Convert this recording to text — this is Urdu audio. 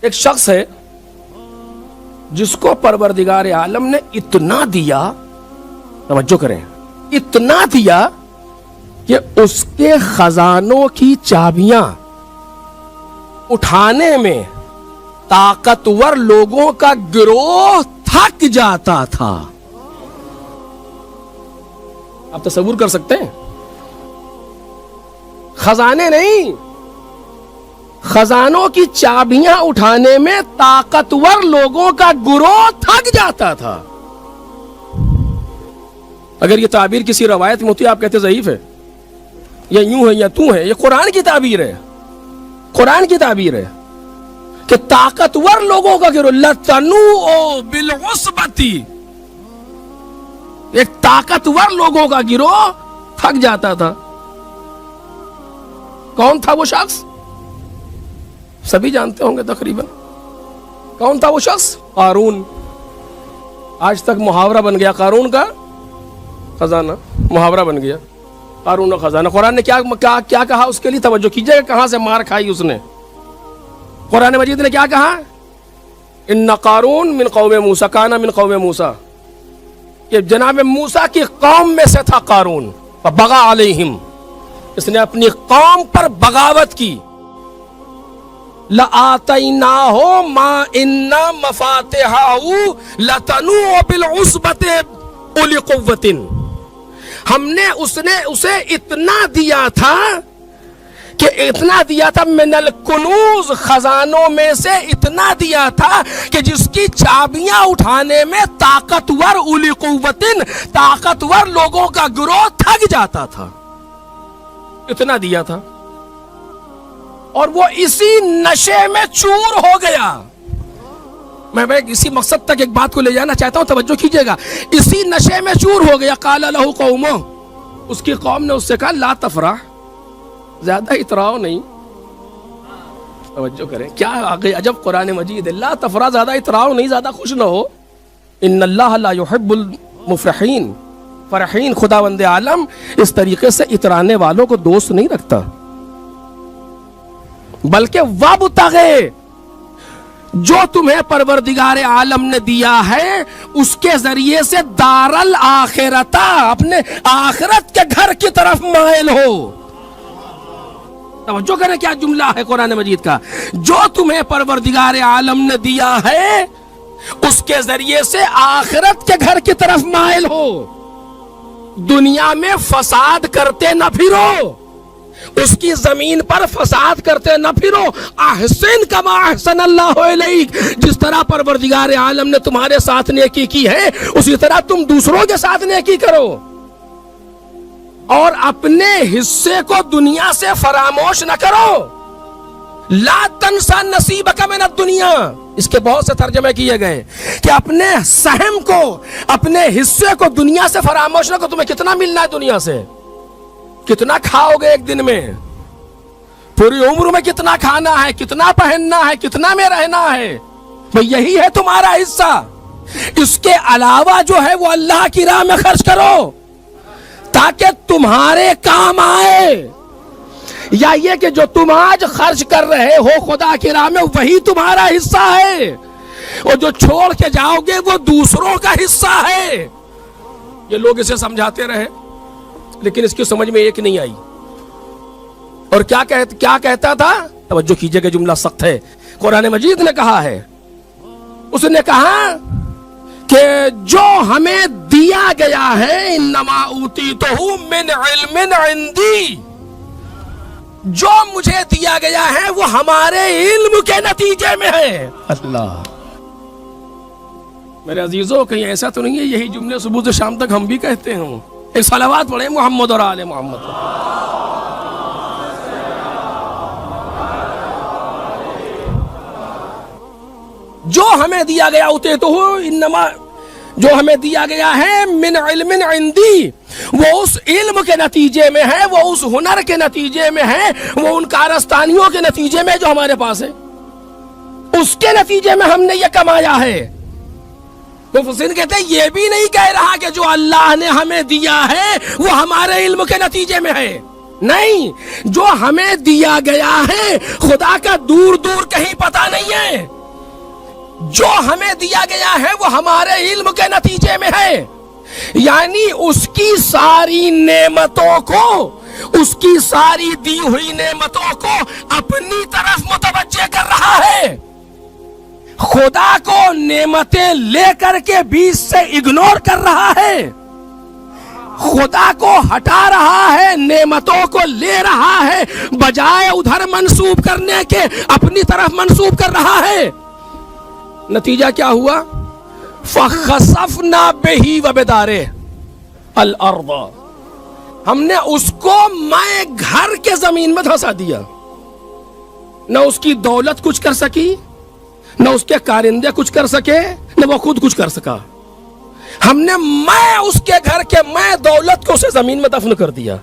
ایک شخص ہے جس کو پروردگار عالم نے اتنا دیا، توجہ کریں، اتنا دیا کہ اس کے خزانوں کی چابیاں اٹھانے میں طاقتور لوگوں کا گروہ تھک جاتا تھا۔ آپ تصور کر سکتے ہیں؟ خزانے نہیں، خزانوں کی چابیاں اٹھانے میں طاقتور لوگوں کا گروہ تھک جاتا تھا۔ اگر یہ تعبیر کسی روایت میں ہوتی آپ کہتے ضعیف ہے، یا یوں ہے یا تو ہے، یہ قرآن کی تعبیر ہے، قرآن کی تعبیر ہے کہ طاقتور لوگوں کا گروہ لَتَنُوءُ بِالْعُصْبَةِ، ایک طاقتور لوگوں کا گروہ تھک جاتا تھا۔ کون تھا وہ شخص؟ سبھی جانتے ہوں گے تقریباً۔ کون تھا وہ شخص؟ قارون۔ آج تک محاورہ بن گیا قارون کا خزانہ، محاورہ بن گیا قارون کا خزانہ۔ قرآن نے کیا کہا اس کے لیے؟ توجہ کیجئے کہ کہاں سے مار کھائی اس نے۔ قرآن مجید نے کیا کہا؟ ان قارون من قوم موسیٰ کان من قوم موسیٰ، کہ جناب موسیٰ کی قوم میں سے تھا قارون، فبغى علیہم، اس نے اپنی قوم پر بغاوت کی۔ لَآتَيْنَاهُ مَا إِنَّ مَفَاتِحَهُ لَتَنُوءُ بِالْعُصْبَةِ أُولِي قُوَّةٍ، ہم نے اسے اتنا دیا تھا کہ اتنا دیا تھا، من الکنوز، خزانوں میں سے اتنا دیا تھا کہ جس کی چابیاں اٹھانے میں طاقتور اولی قوتن، طاقتور لوگوں کا گروہ تھک جاتا تھا، اتنا دیا تھا، اور وہ اسی نشے میں چور ہو گیا۔ میں اسی مقصد تک ایک بات کو لے جانا چاہتا ہوں، توجہ کیجئے گا۔ اسی نشے میں چور ہو گیا۔ قال لہ قومہ، اس کی قوم نے اس سے کہا لا تفرح، زیادہ اتراؤ نہیں۔ توجہ کریں، کیا آگے عجب قرآن مجید ہے، لا تفرح، زیادہ اتراؤ نہیں، زیادہ خوش نہ ہو۔ ان اللہ لا يحب المفرحین، فرحین، خداوند عالم اس طریقے سے اترانے والوں کو دوست نہیں رکھتا، بلکہ وابتغِ، جو تمہیں پروردگار عالم نے دیا ہے اس کے ذریعے سے دار الاخرۃ، اپنے آخرت کے گھر کی طرف مائل ہو۔ توجہ کریں کیا جملہ ہے قرآن مجید کا، جو تمہیں پروردگار عالم نے دیا ہے اس کے ذریعے سے آخرت کے گھر کی طرف مائل ہو۔ دنیا میں فساد کرتے نہ پھرو، اس کی زمین پر فساد کرتے نہ پھرو۔ احسن کما احسن اللہ الیک، جس طرح پروردگار عالم نے تمہارے ساتھ نیکی کی ہے اسی طرح تم دوسروں کے ساتھ نیکی کرو، اور اپنے حصے کو دنیا سے فراموش نہ کرو۔ لا تنسا نصیبک من الدنیا، اس کے بہت سے ترجمے کیے گئے کہ اپنے سہم کو، اپنے حصے کو دنیا سے فراموش نہ کرو۔ تمہیں کتنا ملنا ہے دنیا سے؟ کتنا کھاؤ گے ایک دن میں؟ پوری عمر میں کتنا کھانا ہے، کتنا پہننا ہے، کتنا میں رہنا ہے؟ بھئی یہی ہے تمہارا حصہ۔ اس کے علاوہ جو ہے وہ اللہ کی راہ میں خرچ کرو تاکہ تمہارے کام آئے، یا یہ کہ جو تم آج خرچ کر رہے ہو خدا کی راہ میں وہی تمہارا حصہ ہے، اور جو چھوڑ کے جاؤ گے وہ دوسروں کا حصہ ہے۔ یہ لوگ اسے سمجھاتے رہے لیکن اس کی سمجھ میں ایک نہیں آئی۔ اور کیا کہتا تھا؟ توجہ کیجئے کہ جملہ سخت ہے، قرآن مجید نے کہا ہے، اس نے کہا کہ جو ہمیں دیا گیا ہے انما اوتیتہ من علم عندی، جو مجھے دیا گیا ہے وہ ہمارے علم کے نتیجے میں ہے۔ اللہ، میرے عزیزوں، کہیں ایسا تو نہیں ہے یہی جملے صبح سے شام تک ہم بھی کہتے ہوں؟ ایک صلوات پڑھیں محمد اور آل محمد۔ جو ہمیں دیا گیا ہوتے تو انما، جو ہمیں دیا گیا ہے من علم عندی، وہ اس علم کے نتیجے میں ہے، وہ اس ہنر کے نتیجے میں ہے، وہ ان کارستانیوں کے نتیجے میں جو ہمارے پاس ہے، اس کے نتیجے میں ہم نے یہ کمایا ہے۔ مفسرین کہتے ہیں یہ بھی نہیں کہہ رہا کہ جو اللہ نے ہمیں دیا ہے وہ ہمارے علم کے نتیجے میں ہے، نہیں، جو ہمیں دیا گیا ہے خدا کا دور دور کہیں پتہ نہیں ہے، جو ہمیں دیا گیا ہے وہ ہمارے علم کے نتیجے میں ہے، یعنی اس کی ساری نعمتوں کو، اس کی ساری دی ہوئی نعمتوں کو اپنی طرف متوجہ کر رہا ہے، خدا کو نعمتیں لے کر کے بیچ سے اگنور کر رہا ہے، خدا کو ہٹا رہا ہے، نعمتوں کو لے رہا ہے، بجائے ادھر منسوب کرنے کے اپنی طرف منسوب کر رہا ہے۔ نتیجہ کیا ہوا؟ فَخَسَفْنَا بِهِ وَبِدَارِهِ الْأَرْضَ، ہم نے اس کو مائع گھر کے زمین میں دھنسا دیا، نہ اس کی دولت کچھ کر سکی، نہ اس کے کارندے کچھ کر سکے، نہ وہ خود کچھ کر سکا۔ ہم نے میں اس کے گھر کے میں دولت کو اسے زمین میں دفن کر دیا۔